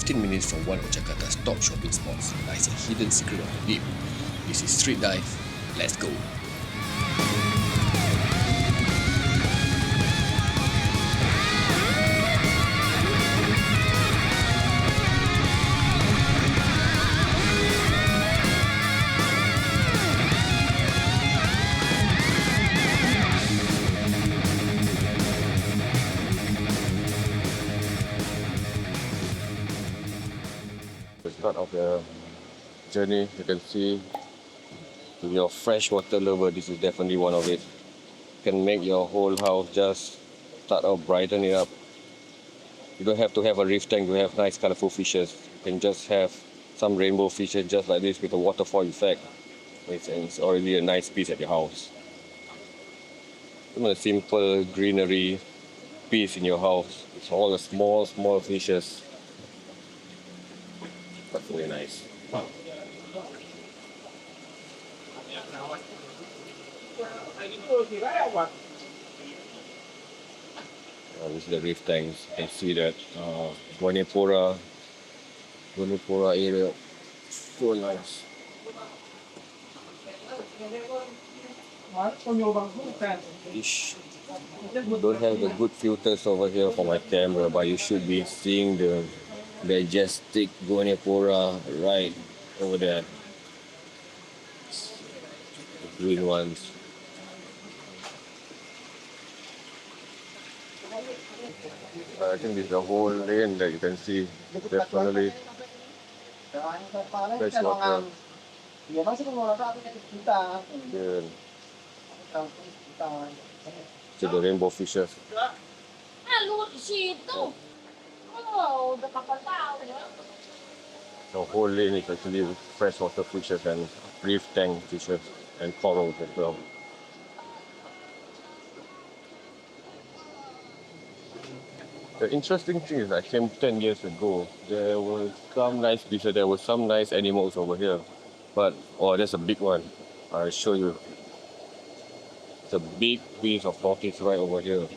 15 minutes from one of Jakarta's top shopping spots lies a hidden secret of the deep. This is Street Dive. Let's go! The start of the journey, you can see, if you're a freshwater lover, this is definitely one of it. Can make your whole house just start out brighten it up. You don't have to have a reef tank to have nice colorful fishes. You can just have some rainbow fishes just like this with a waterfall effect. It's already a nice piece at your house. Some of the simple greenery piece in your house. It's all the small fishes. That's really nice. This is the reef tanks. You can see that Goniopora area. So nice. Fish. Don't have the good filters over here for my camera, but you should be seeing the majestic Goniopora right over there. The green ones. I think this is the whole lane that you can see. Definitely freshwater. Good. See the rainbow fishes. The whole lane is actually freshwater fishes and reef tank fishes and corals as well. The interesting thing is I came 10 years ago. There were some nice fishes, there were some nice animals over here. But, oh, there's a big one. I'll show you. It's a big piece of tortoise right over here.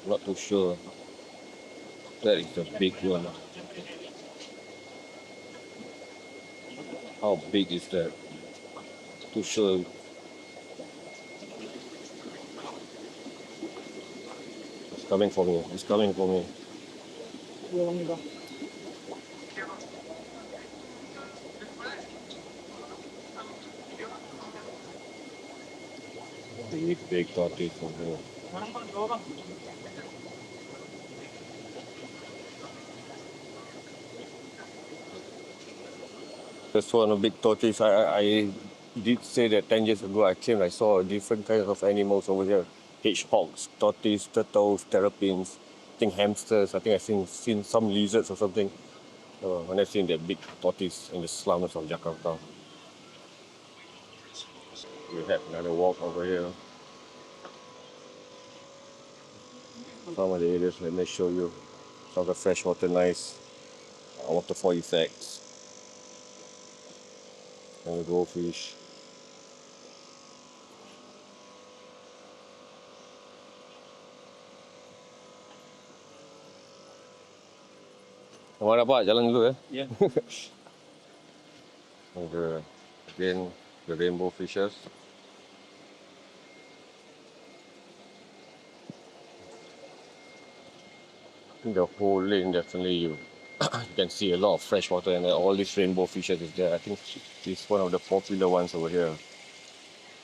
Not too sure. That is a big one. How big is that? Too sure. It's coming for me. It's coming for me. Big tortoise over here. This one, a big tortoise. I did say that 10 years ago I came, I saw different kinds of animals over here. Hedgehogs, tortoise, turtles, terrapians, I think hamsters. I think I've seen some lizards or something. When I've seen that big tortoise in the slums of Jakarta. We have another walk over here. Some of the areas, let me show you. Some of the freshwater nice waterfall effects. And the goldfish. Mana Pak? Jalan dulu Yeah. Again, the rainbow fishes. I think the whole lane definitely you can see a lot of fresh water and all these rainbow fishes is there. I think it's one of the popular ones over here.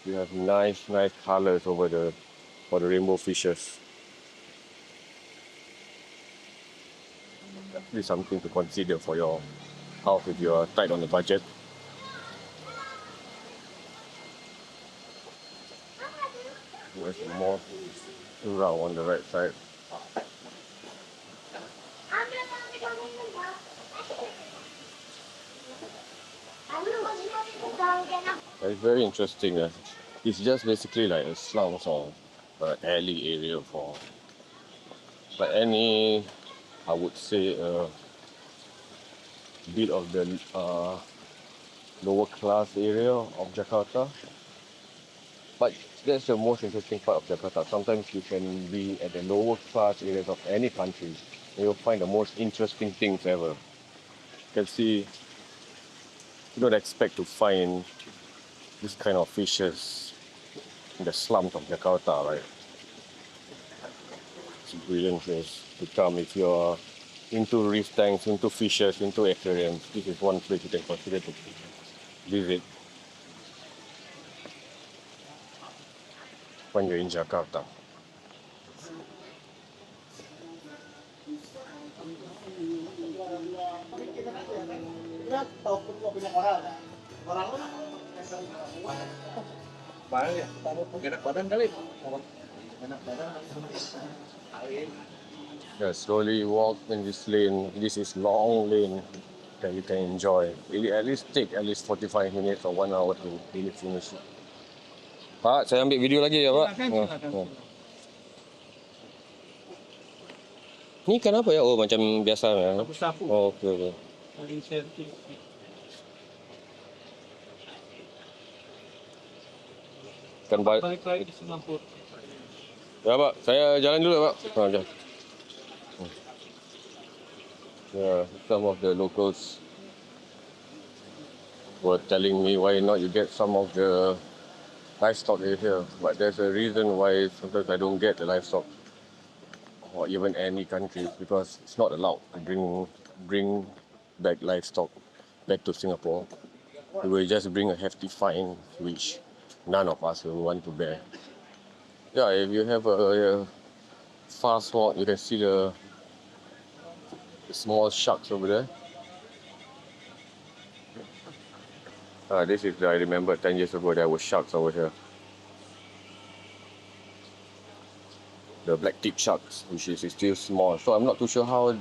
You have nice colors over for the rainbow fishes. Definitely something to consider for your house if you are tight on the budget. There's more Surau on the right side. It's very interesting. It's just basically like a slums or alley area for like any, I would say, bit of the lower class area of Jakarta. But that's the most interesting part of Jakarta. Sometimes you can be at the lower class areas of any country, you'll find the most interesting things ever. You can see, you don't expect to find this kind of fishes in the slums of Jakarta, right? It's a brilliant place to come if you're into reef tanks, into fishes, into aquariums. This is one place you can consider to visit when you're in Jakarta. Yeah, slowly walk in this lane. This is long lane that you can enjoy. It at least take at least 45 minutes or 1 hour to really finish it. Pak, saya ambil video lagi ya, Pak. Silakan. Ni ikan apa ya? Oh, macam biasa ya. Sapu. Oh, okey okey. Paling sensitif. Ikan balik. Balik lagi di Singapura. Ya, Pak. Saya jalan dulu, Pak. Jalan. Yeah, some of the locals were telling me why not you get some of the livestock here. But there's a reason why sometimes I don't get the livestock or even any countries because it's not allowed to bring back livestock back to Singapore. We will just bring a hefty fine which none of us will want to bear. Yeah, if you have a fast walk, you can see the small sharks over there. This is, I remember 10 years ago there were sharks over here. The black tip sharks, which is still small. So I'm not too sure how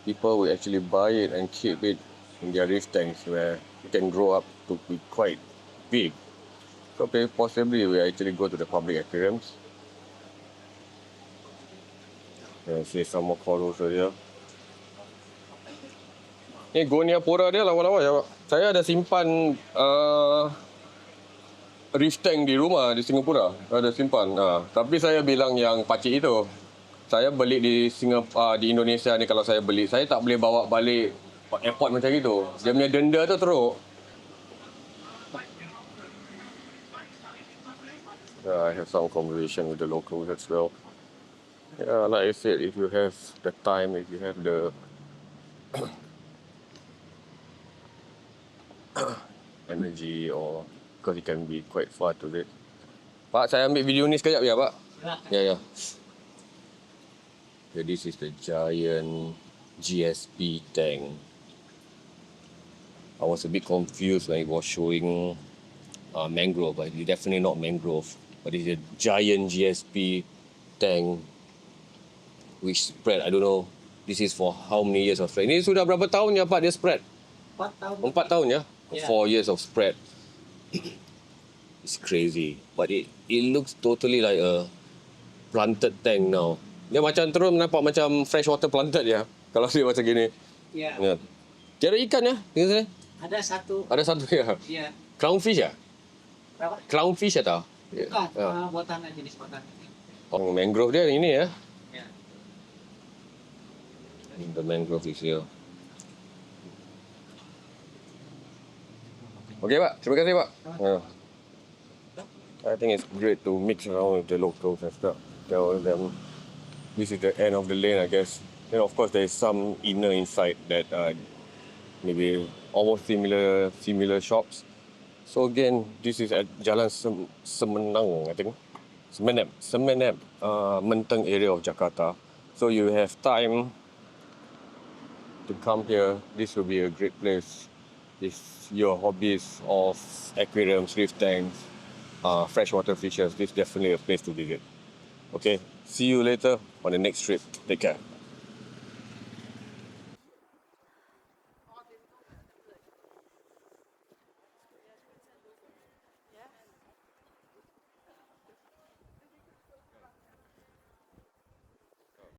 people will actually buy it and keep it in their reef tanks where it can grow up to be quite big. So possibly we actually go to the public aquariums. See some more corals over here. Ni Goniopora dia lawa-lawa ya, Pak. Saya ada simpan reef tank di rumah di Singapura. Ada simpan. Tapi saya bilang yang pakcik itu, saya beli di Singapura, di Indonesia ni kalau saya beli, saya tak boleh bawa balik airport macam itu. Dia punya denda tu teruk. I have some conversation with the locals as well. Yeah, like I said, if you have the time, if you have the energy or because it can be quite far to it. Pak, saya ambil video ni sekejap ya, Pak? Ya. Okay, this is the giant GSP tank. I was a bit confused when it was showing mangrove, but it's definitely not mangrove. But it's a giant GSP tank which spread, I don't know, this is for how many years of spread. Ini sudah berapa tahun ya, Pak, dia spread? 4 tahun. 4 tahun ya? Yeah. 4 years of spread. It's crazy. But it looks totally like a planted tank now. Dia macam terus nampak macam freshwater planted ya. Kalau dia macam gini. Ya. Yeah. Tiada ikan ya? Tengok Ada satu. ada satu ya. Iya. Clownfish ya? Berapa? Clownfish ya tau? Bukan. Yeah. Buatan jenis buatan. Oh, mangrove dia ini ya. Ya. The mangrove is here. Okay, Pak. Terima kasih, Pak. I think it's great to mix around with the locals and stuff. Tell them this is the end of the lane, I guess. Then, of course, there is some inner inside that maybe almost similar shops. So again, this is at Jalan Semenang, I think. Semenep, Menteng area of Jakarta. So you have time to come here. This will be a great place. If your hobbies of aquariums, reef tanks, freshwater fishes, this is definitely a place to visit. Okay, see you later on the next trip. Take care.